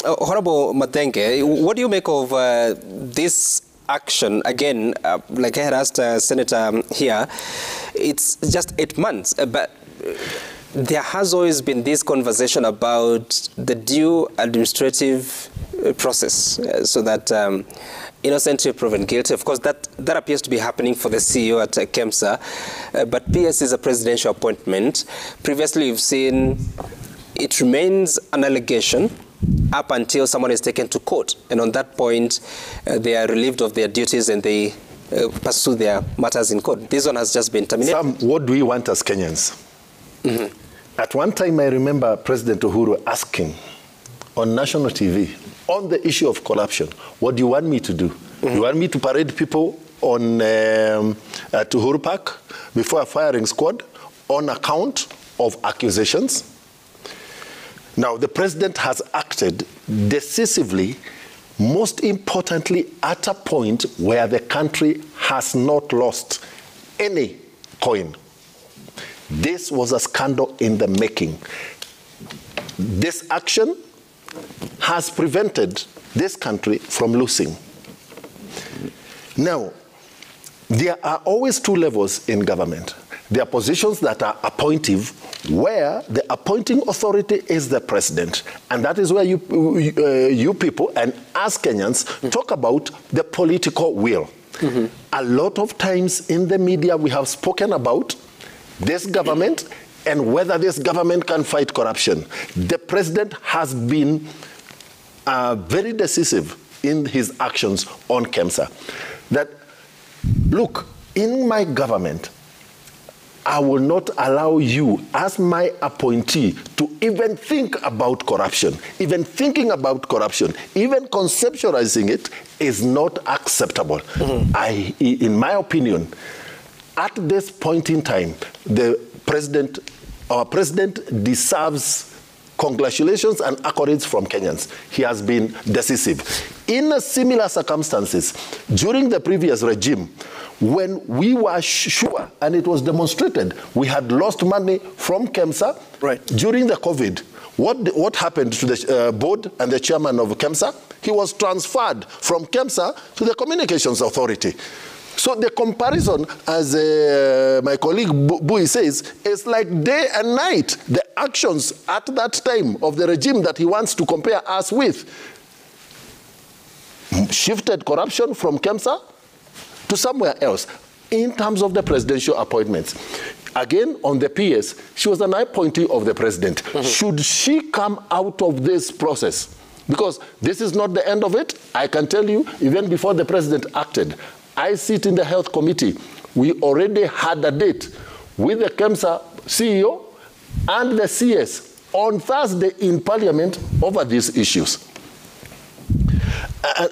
Honorable Mathenge, what do you make of this action? Again, like I had asked Senator here, it's just 8 months, but there has always been this conversation about the due administrative process, so that innocent until proven guilty. Of course, that appears to be happening for the CEO at KEMSA, but PS is a presidential appointment. Previously, you've seen it remains an allegation up until someone is taken to court, and on that point, they are relieved of their duties and they pursue their matters in court. This one has just been terminated. What do we want as Kenyans? Mm-hmm. At one time, I remember President Uhuru asking on national TV on the issue of corruption, what do you want me to do? Mm-hmm. You want me to parade people on at Uhuru Park before a firing squad on account of accusations? Now, the president has acted decisively, most importantly, at a point where the country has not lost any coin. This was a scandal in the making. This action has prevented this country from losing. Now, there are always two levels in government. There are positions that are appointive, where the appointing authority is the president. And that is where you people and us Kenyans talk about the political will. Mm-hmm. A lot of times in the media we have spoken about this government and whether this government can fight corruption. The president has been very decisive in his actions on KEMSA. That, look, in my government, I will not allow you, as my appointee, to even think about corruption. Even thinking about corruption, even conceptualizing it, is not acceptable. Mm-hmm. In my opinion, at this point in time, our president deserves congratulations and accolades from Kenyans. He has been decisive. In similar circumstances, during the previous regime, when we were sure, and it was demonstrated, we had lost money from KEMSA during the COVID. What happened to the board and the chairman of KEMSA? He was transferred from KEMSA to the Communications Authority. So the comparison, as my colleague Bui says, is like day and night. The actions at that time of the regime that he wants to compare us with shifted corruption from KEMSA to somewhere else. In terms of the presidential appointments, again, on the PS, she was an appointee of the president. Mm-hmm. Should she come out of this process? Because this is not the end of it. I can tell you, even before the president acted, I sit in the health committee. We already had a date with the KEMSA CEO and the CS on Thursday in Parliament over these issues.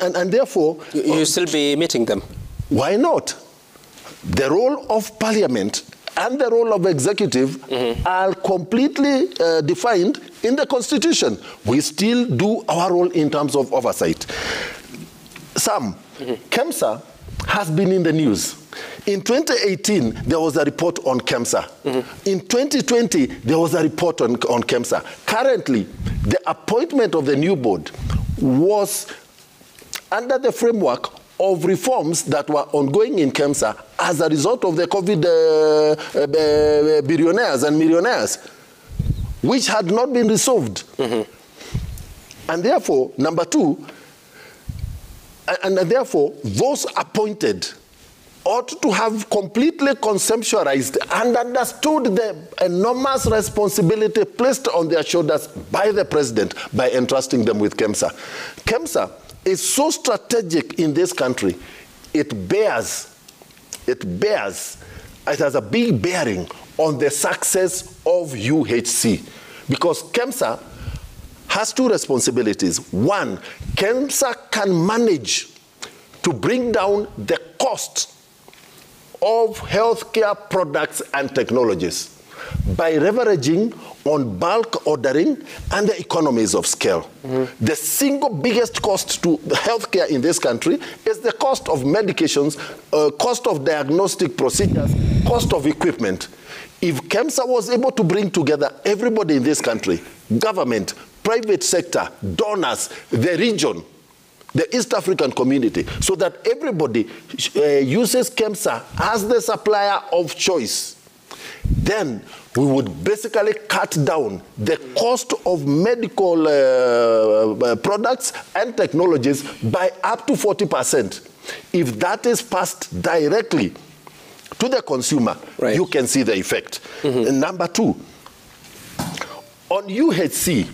And therefore... You'll still be meeting them? Why not? The role of Parliament and the role of executive are completely defined in the Constitution. We still do our role in terms of oversight. KEMSA has been in the news. In 2018, there was a report on KEMSA. In 2020, there was a report on KEMSA. Currently, the appointment of the new board was under the framework of reforms that were ongoing in KEMSA as a result of the COVID billionaires and millionaires, which had not been resolved. And therefore, number two, and therefore, those appointed ought to have completely conceptualized and understood the enormous responsibility placed on their shoulders by the president by entrusting them with KEMSA. KEMSA is so strategic in this country, it has a big bearing on the success of UHC. Because KEMSA has two responsibilities. One, KEMSA can manage to bring down the cost of healthcare products and technologies by leveraging on bulk ordering and the economies of scale. The single biggest cost to healthcare in this country is the cost of medications, cost of diagnostic procedures, cost of equipment. If KEMSA was able to bring together everybody in this country, government, private sector, donors, the region, the East African community, so that everybody uses KEMSA as the supplier of choice, then we would basically cut down the cost of medical products and technologies by up to 40%. If that is passed directly to the consumer, right, you can see the effect. And number two, on UHC,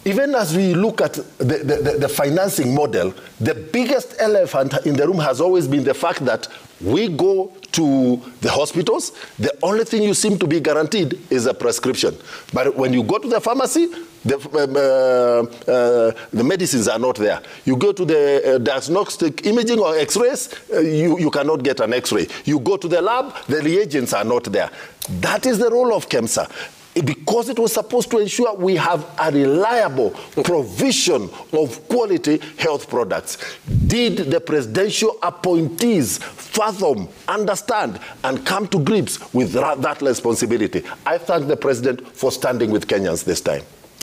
even as we look at the financing model, the biggest elephant in the room has always been the fact that we go to the hospitals, the only thing you seem to be guaranteed is a prescription. But when you go to the pharmacy, the medicines are not there. You go to the diagnostic imaging or x-rays, you cannot get an x-ray. You go to the lab, the reagents are not there. That is the role of KEMSA. Because it was supposed to ensure we have a reliable provision of quality health products. Did the presidential appointees fathom, understand, and come to grips with that responsibility? I thank the president for standing with Kenyans this time.